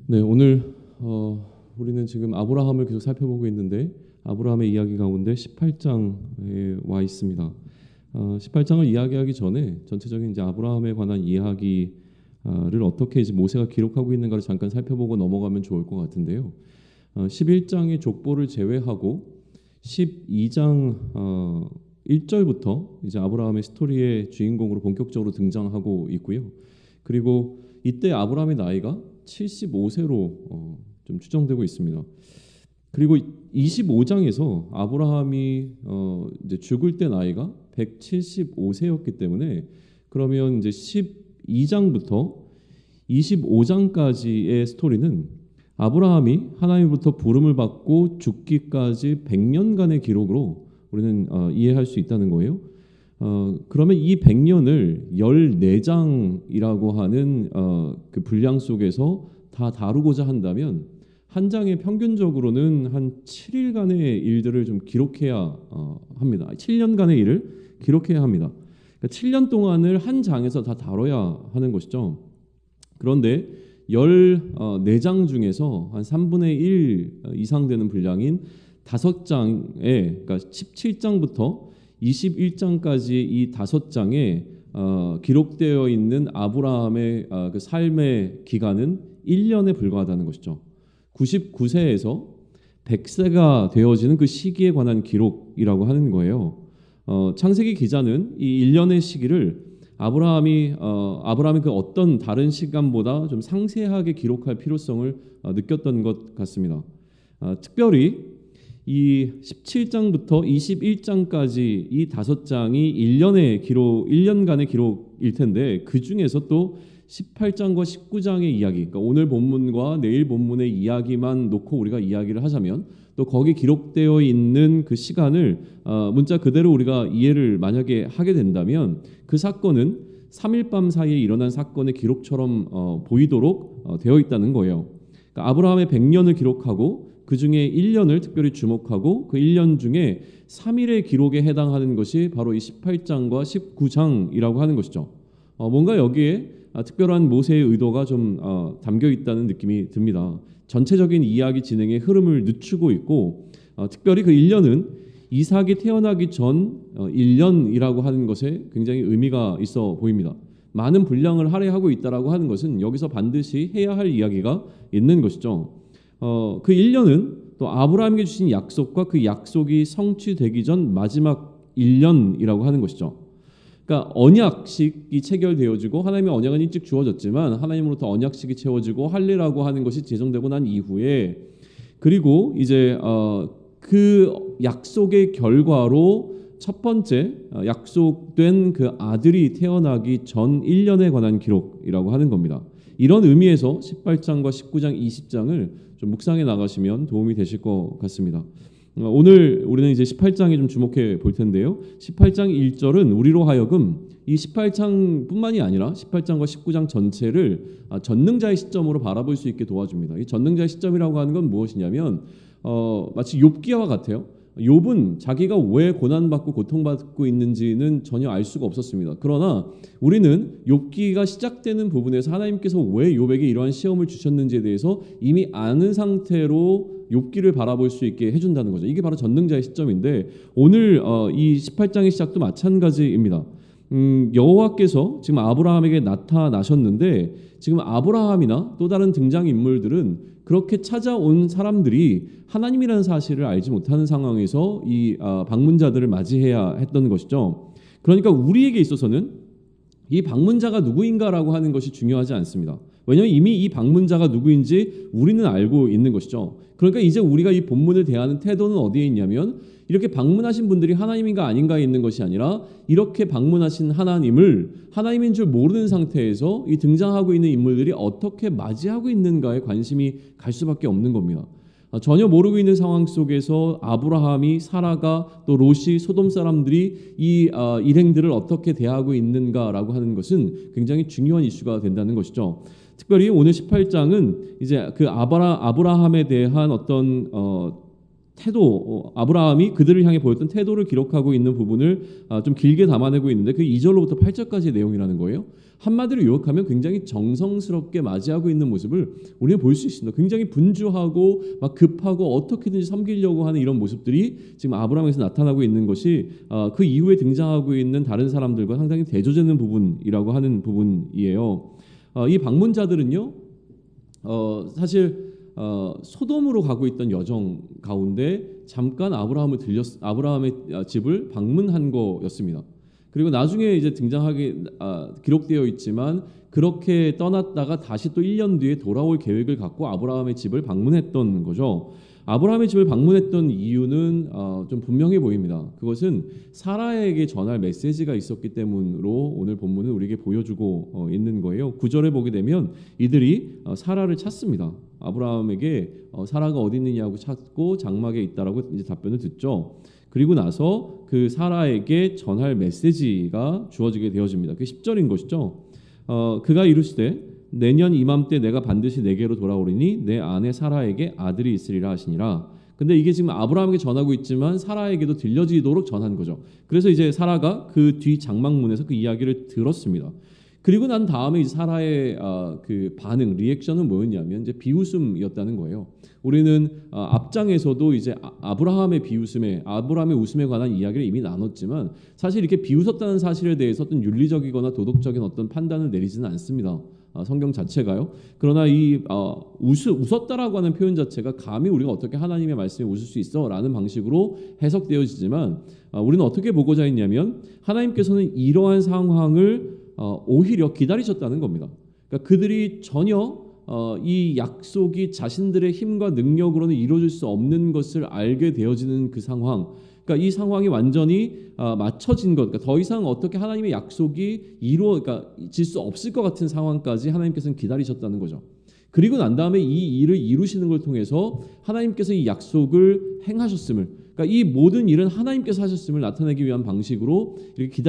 네, 오늘 우리는 지금 아브라함을 계속 살펴보고 있는데 아브라함의 이야기 가운데 18장에 와 있습니다. 18장을 이야기하기 전에 전체적인 이제 아브라함에 관한 이야기를 어떻게 이제 모세가 기록하고 있는가를 잠깐 살펴보고 넘어가면 좋을 것 같은데요. 11장의 족보를 제외하고 12장 1절부터 이제 아브라함의 스토리의 주인공으로 본격적으로 등장하고 있고요. 그리고 이때 아브라함의 나이가 75세로 좀 추정되고 있습니다. 그리고 25장에서 아브라함이 이제 죽을 때 나이가 175세였기 때문에 그러면 이제 12장부터 25장까지의 스토리는 아브라함이 하나님으로부터 부름을 받고 죽기까지 100년간의 기록으로 우리는 이해할 수 있다는 거예요. 그러면 이 100년을 14장이라고 하는 그 분량 속에서 다 다루고자 한다면 한 장에 평균적으로는 한 7일간의 일들을 좀 기록해야 합니다. 7년간의 일을 기록해야 합니다. 그러니까 7년 동안을 한 장에서 다 다뤄야 하는 것이죠. 그런데 14장 중에서 한 3분의 1 이상 되는 분량인 5장에 그러니까 17장부터 21장까지 이 5장에 기록되어 있는 아브라함의 그 삶의 기간은 1년에 불과하다는 것이죠. 99세에서 100세가 되어지는 그 시기에 관한 기록이라고 하는 거예요. 창세기 기자는 이 1년의 시기를 아브라함이 그 어떤 다른 시간보다 좀 상세하게 기록할 필요성을 느꼈던 것 같습니다. 특별히 이 17장부터 21장까지 이 5장이 1년간의 기록일 텐데 그 중에서 또 18장과 19장의 이야기, 그러니까 오늘 본문과 내일 본문의 이야기만 놓고 우리가 이야기를 하자면 또 거기 기록되어 있는 그 시간을 문자 그대로 우리가 이해를 만약에 하게 된다면 그 사건은 3일 밤 사이에 일어난 사건의 기록처럼 보이도록 되어 있다는 거예요. 그러니까 아브라함의 100년을 기록하고 그 중에 1년을 특별히 주목하고 그 1년 중에 3일의 기록에 해당하는 것이 바로 이 18장과 19장이라고 하는 것이죠. 뭔가 여기에 특별한 모세의 의도가 좀 담겨 있다는 느낌이 듭니다. 전체적인 이야기 진행의 흐름을 늦추고 있고 특별히 그 1년은 이삭이 태어나기 전 1년이라고 하는 것에 굉장히 의미가 있어 보입니다. 많은 분량을 할애하고 있다라고 하는 것은 여기서 반드시 해야 할 이야기가 있는 것이죠. 그 1년은 또 아브라함에게 주신 약속과 그 약속이 성취되기 전 마지막 1년이라고 하는 것이죠. 그러니까 언약식이 체결되어지고 하나님의 언약은 일찍 주어졌지만 하나님으로부터 언약식이 채워지고 할례라고 하는 것이 제정되고 난 이후에 그리고 이제 그 약속의 결과로 첫 번째 약속된 그 아들이 태어나기 전 1년에 관한 기록이라고 하는 겁니다. 이런 의미에서 18장과 19장, 20장을 좀 묵상해 나가시면 도움이 되실 것 같습니다. 오늘 우리는 이제 18장에 좀 주목해 볼 텐데요. 18장 1절은 우리로 하여금 이 18장뿐만이 아니라 18장과 19장 전체를 전능자의 시점으로 바라볼 수 있게 도와줍니다. 이 전능자의 시점이라고 하는 건 무엇이냐면 마치 욥기와 같아요. 욥은 자기가 왜 고난받고 고통받고 있는지는 전혀 알 수가 없었습니다. 그러나 우리는 욥기가 시작되는 부분에서 하나님께서 왜 욥에게 이러한 시험을 주셨는지에 대해서 이미 아는 상태로 욥기를 바라볼 수 있게 해준다는 거죠. 이게 바로 전능자의 시점인데 오늘 이 18장의 시작도 마찬가지입니다. 여호와께서 지금 아브라함에게 나타나셨는데 지금 아브라함이나 또 다른 등장인물들은 그렇게 찾아온 사람들이 하나님이라는 사실을 알지 못하는 상황에서 이 방문자들을 맞이해야 했던 것이죠. 그러니까 우리에게 있어서는 이 방문자가 누구인가라고 하는 것이 중요하지 않습니다. 왜냐하면 이미 이 방문자가 누구인지 우리는 알고 있는 것이죠. 그러니까 이제 우리가 이 본문을 대하는 태도는 어디에 있냐면 이렇게 방문하신 분들이 하나님인가 아닌가에 있는 것이 아니라 이렇게 방문하신 하나님을 하나님인 줄 모르는 상태에서 이 등장하고 있는 인물들이 어떻게 맞이하고 있는가에 관심이 갈 수밖에 없는 겁니다. 전혀 모르고 있는 상황 속에서 아브라함이, 사라가, 또 롯이, 소돔 사람들이 이 일행들을 어떻게 대하고 있는가라고 하는 것은 굉장히 중요한 이슈가 된다는 것이죠. 특별히 오늘 18장은 이제 그 아브라함에 대한 어떤 태도, 아브라함이 그들을 향해 보였던 태도를 기록하고 있는 부분을 좀 길게 담아내고 있는데 그 2절로부터 8절까지의 내용이라는 거예요. 한마디로 요약하면 굉장히 정성스럽게 맞이하고 있는 모습을 우리는 볼 수 있습니다. 굉장히 분주하고 막 급하고 어떻게든지 섬기려고 하는 이런 모습들이 지금 아브라함에서 나타나고 있는 것이 그 이후에 등장하고 있는 다른 사람들과 상당히 대조되는 부분이라고 하는 부분이에요. 이 방문자들은요, 사실 소돔으로 가고 있던 여정 가운데 잠깐 아브라함의 집을 방문한 거였습니다. 그리고 나중에 이제 등장하게 기록되어 있지만 그렇게 떠났다가 다시 또 1년 뒤에 돌아올 계획을 갖고 아브라함의 집을 방문했던 거죠. 아브라함의 집을 방문했던 이유는 좀 분명해 보입니다. 그것은 사라에게 전할 메시지가 있었기 때문으로 오늘 본문은 우리에게 보여주고 있는 거예요. 9절에 보게 되면 이들이 사라를 찾습니다. 아브라함에게 사라가 어디 있느냐고 찾고 장막에 있다라고 이제 답변을 듣죠. 그리고 나서 그 사라에게 전할 메시지가 주어지게 되어집니다. 그게 10절인 것이죠. 그가 이르시되 내년 이맘때 내가 반드시 내게로 돌아오리니 내 아내 사라에게 아들이 있으리라 하시니라. 근데 이게 지금 아브라함에게 전하고 있지만 사라에게도 들려지도록 전한 거죠. 그래서 이제 사라가 그 뒤 장막문에서 그 이야기를 들었습니다. 그리고 난 다음에 이제 사라의 그 반응, 리액션은 뭐였냐면 이제 비웃음이었다는 거예요. 우리는 앞장에서도 이제 아브라함의 웃음에 관한 이야기를 이미 나눴지만 사실 이렇게 비웃었다는 사실에 대해서 어떤 윤리적이거나 도덕적인 어떤 판단을 내리지는 않습니다. 성경 자체가요. 그러나 이 웃었다라고 하는 표현 자체가 감히 우리가 어떻게 하나님의 말씀에 웃을 수 있어라는 방식으로 해석되어지지만 우리는 어떻게 보고자 했냐면 하나님께서는 이러한 상황을 오히려 기다리셨다는 겁니다. 그러니까 그들이 전혀 이 약속이 자신들의 힘과 능력으로는 이루어질 수 없는 것을 알게 되어지는 그 상황, 그러니까 이 상황이 완전히 맞춰진 것, 그러니까 더 이상 어떻게 하나님의 약속이 이루어질 수 없을 것 같은 상황까지 하나님께서는 기다리셨다는 거죠. 그리고 난 다음에 이 일을 이루시는 걸 통해서 하나님께서 이 약속을 행하셨음을, 그러니까 이 모든 일은 하나님께서 하셨음을 나타내기 위한 방식으로 이렇게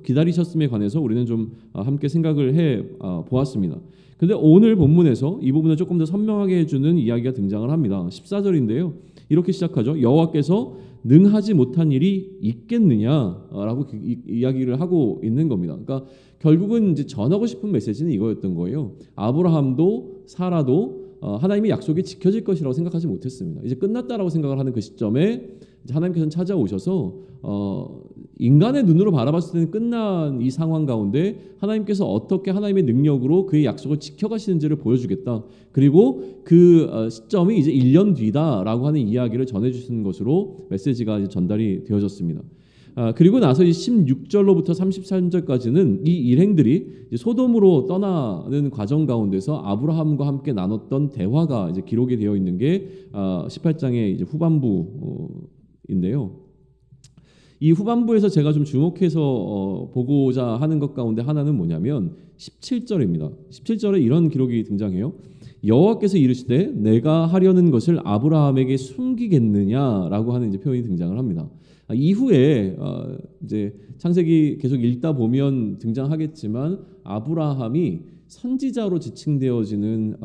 기다리셨음에 관해서 우리는 좀 함께 생각을 해 보았습니다. 그런데 오늘 본문에서 이 부분을 조금 더 선명하게 해주는 이야기가 등장을 합니다. 14절인데요. 이렇게 시작하죠. 여호와께서 능하지 못한 일이 있겠느냐라고 이야기를 하고 있는 겁니다. 그러니까 결국은 이제 전하고 싶은 메시지는 이거였던 거예요. 아브라함도 사라도 하나님의 약속이 지켜질 것이라고 생각하지 못했습니다. 이제 끝났다라고 생각을 하는 그 시점에 하나님께서는 찾아오셔서 인간의 눈으로 바라봤을 때는 끝난 이 상황 가운데 하나님께서 어떻게 하나님의 능력으로 그의 약속을 지켜가시는지를 보여주겠다. 그리고 그 시점이 이제 1년 뒤다라고 하는 이야기를 전해주시는 것으로 메시지가 이제 전달이 되어졌습니다. 그리고 나서 16절로부터 33절까지는 이 일행들이 이제 소돔으로 떠나는 과정 가운데서 아브라함과 함께 나눴던 대화가 이제 기록이 되어 있는 게 18장의 이제 후반부인데요. 이 후반부에서 제가 좀 주목해서 보고자 하는 것 가운데 하나는 뭐냐면 17절입니다. 17절에 이런 기록이 등장해요. 여호와께서 이르시되 내가 하려는 것을 아브라함에게 숨기겠느냐라고 하는 이제 표현이 등장을 합니다. 이후에 이제 창세기 계속 읽다 보면 등장하겠지만 아브라함이 선지자로 지칭되어지는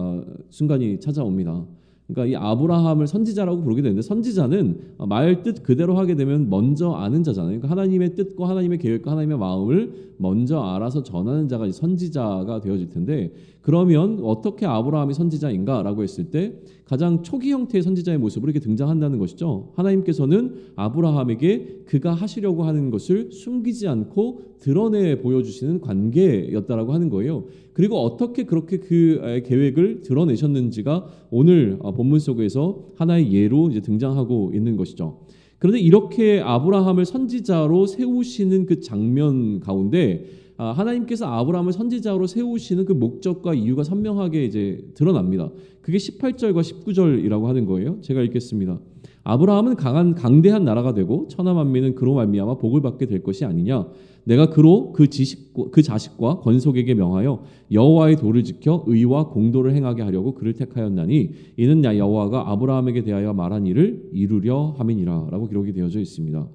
순간이 찾아옵니다. 그러니까 이 아브라함을 선지자라고 부르게 되는데 선지자는 말 뜻 그대로 하게 되면 먼저 아는 자잖아요. 그러니까 하나님의 뜻과 하나님의 계획과 하나님의 마음을 먼저 알아서 전하는 자가 선지자가 되어질 텐데 그러면 어떻게 아브라함이 선지자인가라고 했을 때 가장 초기 형태의 선지자의 모습으로 이렇게 등장한다는 것이죠. 하나님께서는 아브라함에게 그가 하시려고 하는 것을 숨기지 않고 드러내 보여주시는 관계였다라고 하는 거예요. 그리고 어떻게 그렇게 그 계획을 드러내셨는지가 오늘 본문 속에서 하나의 예로 이제 등장하고 있는 것이죠. 그런데 이렇게 아브라함을 선지자로 세우시는 그 장면 가운데 하나님께서 아브라함을 선지자로 세우시는 그 목적과 이유가 선명하게 이제 드러납니다. 그게 18절과 19절이라고 하는 거예요. 제가 읽겠습니다. 아브라함은 강대한 나라가 되고 천하 만민은 그로 말미암아 복을 받게 될 것이 아니냐. 내가 그로 그 자식과 권속에게 명하여 여호와의 도를 지켜 의와 공도를 행하게 하려고 그를 택하였나니 이는 여호와가 아브라함에게 대하여 말한 일을 이루려 함이니라라고 기록이 되어져 있습니다.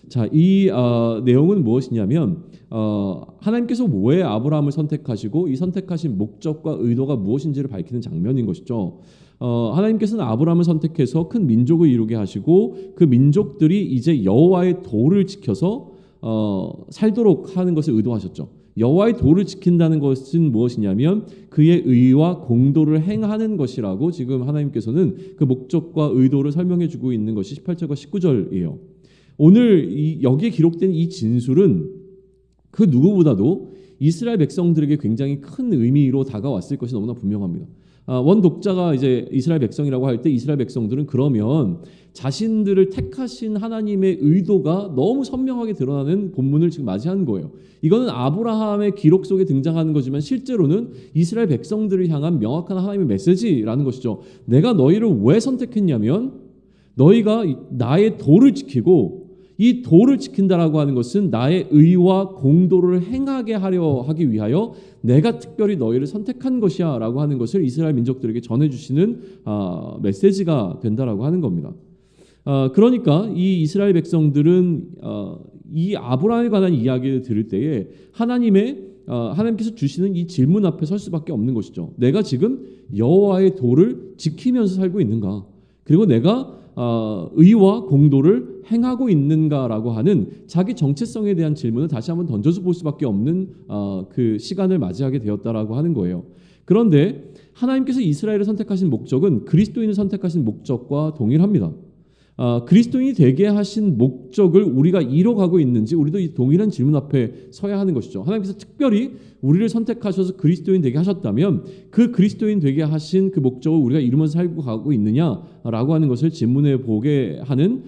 자, 이 내용은 무엇이냐면 하나님께서 왜 아브라함을 선택하시고 이 선택하신 목적과 의도가 무엇인지를 밝히는 장면인 것이죠. 하나님께서는 아브라함을 선택해서 큰 민족을 이루게 하시고 그 민족들이 이제 여호와의 도를 지켜서 살도록 하는 것을 의도하셨죠. 여호와의 도를 지킨다는 것은 무엇이냐면 그의 의와 공도를 행하는 것이라고 지금 하나님께서는 그 목적과 의도를 설명해 주고 있는 것이 18절과 19절이에요. 오늘 여기에 기록된 이 진술은 그 누구보다도 이스라엘 백성들에게 굉장히 큰 의미로 다가왔을 것이 너무나 분명합니다. 원 독자가 이제 이스라엘 백성이라고 할 때 이스라엘 백성들은 그러면 자신들을 택하신 하나님의 의도가 너무 선명하게 드러나는 본문을 지금 맞이하는 거예요. 이거는 아브라함의 기록 속에 등장하는 거지만 실제로는 이스라엘 백성들을 향한 명확한 하나님의 메시지라는 것이죠. 내가 너희를 왜 선택했냐면 너희가 나의 도를 지키고 이 도를 지킨다라고 하는 것은 나의 의와 공도를 행하게 하기 위하여 내가 특별히 너희를 선택한 것이야 라고 하는 것을 이스라엘 민족들에게 전해주시는 메시지가 된다라고 하는 겁니다. 그러니까 이 이스라엘 백성들은 이 아브라함에 관한 이야기를 들을 때에 하나님께서 주시는 이 질문 앞에 설 수밖에 없는 것이죠. 내가 지금 여호와의 도를 지키면서 살고 있는가? 그리고 내가 의와 공도를 행하고 있는가라고 하는 자기 정체성에 대한 질문을 다시 한번 던져서 볼 수밖에 없는 그 시간을 맞이하게 되었다라고 하는 거예요. 그런데 하나님께서 이스라엘을 선택하신 목적은 그리스도인을 선택하신 목적과 동일합니다. 그리스도인이 되게 하신 목적을 우리가 이뤄가고 있는지 우리도 이 동일한 질문 앞에 서야 하는 것이죠. 하나님께서 특별히 우리를 선택하셔서 그리스도인 되게 하셨다면 그 그리스도인 되게 하신 그 목적을 우리가 이루면서 살고 가고 있느냐라고 하는 것을 질문해 보게 하는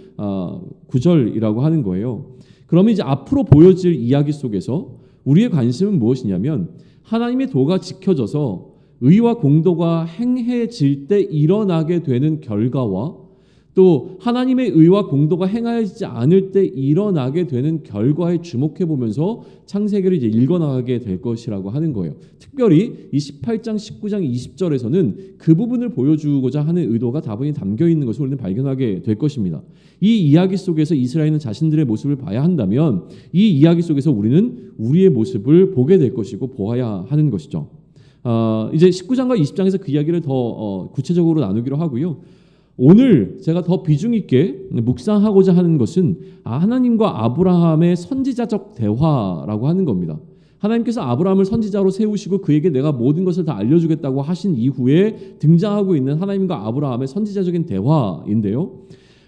구절이라고 하는 거예요. 그러면 이제 앞으로 보여질 이야기 속에서 우리의 관심은 무엇이냐면 하나님의 도가 지켜져서 의와 공도가 행해질 때 일어나게 되는 결과와 또 하나님의 의와 공도가 행하지 않을 때 일어나게 되는 결과에 주목해 보면서 창세기를 이제 읽어나가게 될 것이라고 하는 거예요. 특별히 이 18장, 19장, 20절에서는 그 부분을 보여주고자 하는 의도가 다분히 담겨 있는 것을 우리는 발견하게 될 것입니다. 이 이야기 속에서 이스라엘은 자신들의 모습을 봐야 한다면 이 이야기 속에서 우리는 우리의 모습을 보게 될 것이고 보아야 하는 것이죠. 이제 19장과 20장에서 그 이야기를 더 구체적으로 나누기로 하고요. 오늘 제가 더 비중 있게 묵상하고자 하는 것은 하나님과 아브라함의 선지자적 대화라고 하는 겁니다. 하나님께서 아브라함을 선지자로 세우시고 그에게 내가 모든 것을 다 알려주겠다고 하신 이후에 등장하고 있는 하나님과 아브라함의 선지자적인 대화인데요.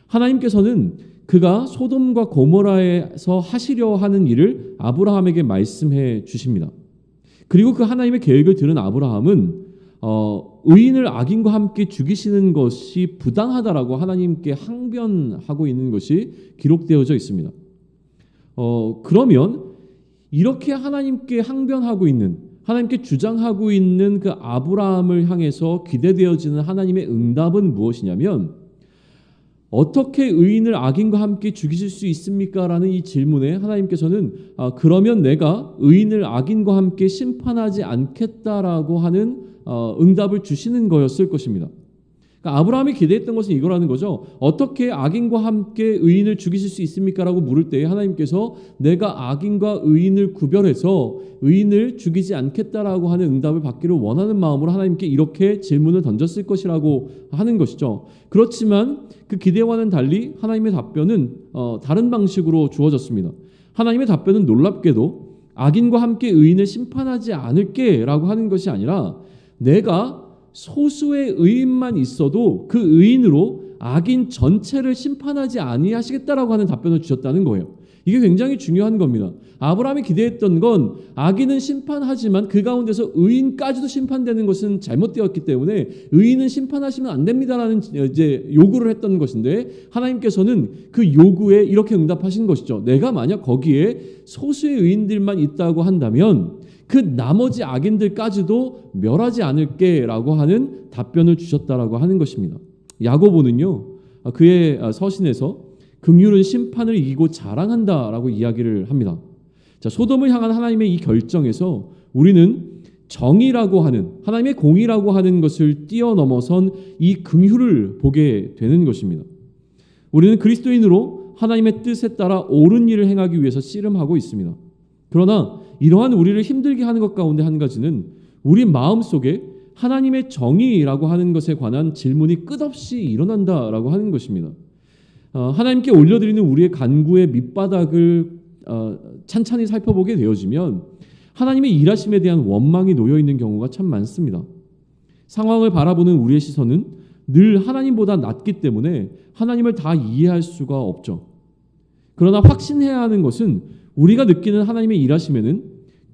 하나님께서는 그가 소돔과 고모라에서 하시려 하는 일을 아브라함에게 말씀해 주십니다. 그리고 그 하나님의 계획을 들은 아브라함은 의인을 악인과 함께 죽이시는 것이 부당하다라고 하나님께 항변하고 있는 것이 기록되어져 있습니다. 그러면 이렇게 하나님께 항변하고 있는 하나님께 주장하고 있는 그 아브라함을 향해서 기대되어지는 하나님의 응답은 무엇이냐면 어떻게 의인을 악인과 함께 죽이실 수 있습니까? 라는 이 질문에 하나님께서는 그러면 내가 의인을 악인과 함께 심판하지 않겠다라고 하는 응답을 주시는 거였을 것입니다. 그러니까 아브라함이 기대했던 것은 이거라는 거죠. 어떻게 악인과 함께 의인을 죽이실 수 있습니까? 라고 물을 때에 하나님께서 내가 악인과 의인을 구별해서 의인을 죽이지 않겠다라고 하는 응답을 받기를 원하는 마음으로 하나님께 이렇게 질문을 던졌을 것이라고 하는 것이죠. 그렇지만 그 기대와는 달리 하나님의 답변은 다른 방식으로 주어졌습니다. 하나님의 답변은 놀랍게도 악인과 함께 의인을 심판하지 않을게 라고 하는 것이 아니라 내가 소수의 의인만 있어도 그 의인으로 악인 전체를 심판하지 아니하시겠다라고 하는 답변을 주셨다는 거예요. 이게 굉장히 중요한 겁니다. 아브라함이 기대했던 건 악인은 심판하지만 그 가운데서 의인까지도 심판되는 것은 잘못되었기 때문에 의인은 심판하시면 안 됩니다라는 이제 요구를 했던 것인데 하나님께서는 그 요구에 이렇게 응답하신 것이죠. 내가 만약 거기에 소수의 의인들만 있다고 한다면 그 나머지 악인들까지도 멸하지 않을게라고 하는 답변을 주셨다라고 하는 것입니다. 야고보는요 그의 서신에서 긍휼은 심판을 이기고 자랑한다라고 이야기를 합니다. 자, 소돔을 향한 하나님의 이 결정에서 우리는 정의라고 하는 하나님의 공의라고 하는 것을 뛰어넘어선 이 긍휼을 보게 되는 것입니다. 우리는 그리스도인으로 하나님의 뜻에 따라 옳은 일을 행하기 위해서 씨름하고 있습니다. 그러나 이러한 우리를 힘들게 하는 것 가운데 한 가지는 우리 마음속에 하나님의 정의라고 하는 것에 관한 질문이 끝없이 일어난다라고 하는 것입니다. 하나님께 올려드리는 우리의 간구의 밑바닥을 찬찬히 살펴보게 되어지면 하나님의 일하심에 대한 원망이 놓여 있는 경우가 참 많습니다. 상황을 바라보는 우리의 시선은 늘 하나님보다 낮기 때문에 하나님을 다 이해할 수가 없죠. 그러나 확신해야 하는 것은 우리가 느끼는 하나님의 일하심에는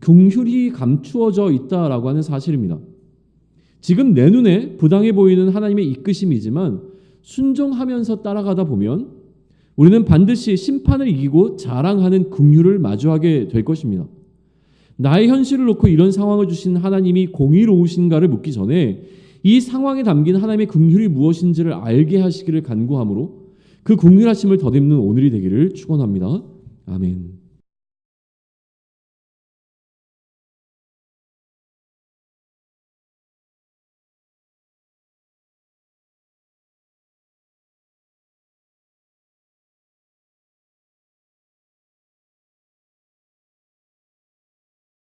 긍휼이 감추어져 있다라고 하는 사실입니다. 지금 내 눈에 부당해 보이는 하나님의 이끄심이지만 순종하면서 따라가다 보면 우리는 반드시 심판을 이기고 자랑하는 긍휼을 마주하게 될 것입니다. 나의 현실을 놓고 이런 상황을 주신 하나님이 공의로우신가를 묻기 전에 이 상황에 담긴 하나님의 긍휼이 무엇인지를 알게 하시기를 간구하므로 그 긍휼하심을 덧입는 오늘이 되기를 축원합니다. 아멘.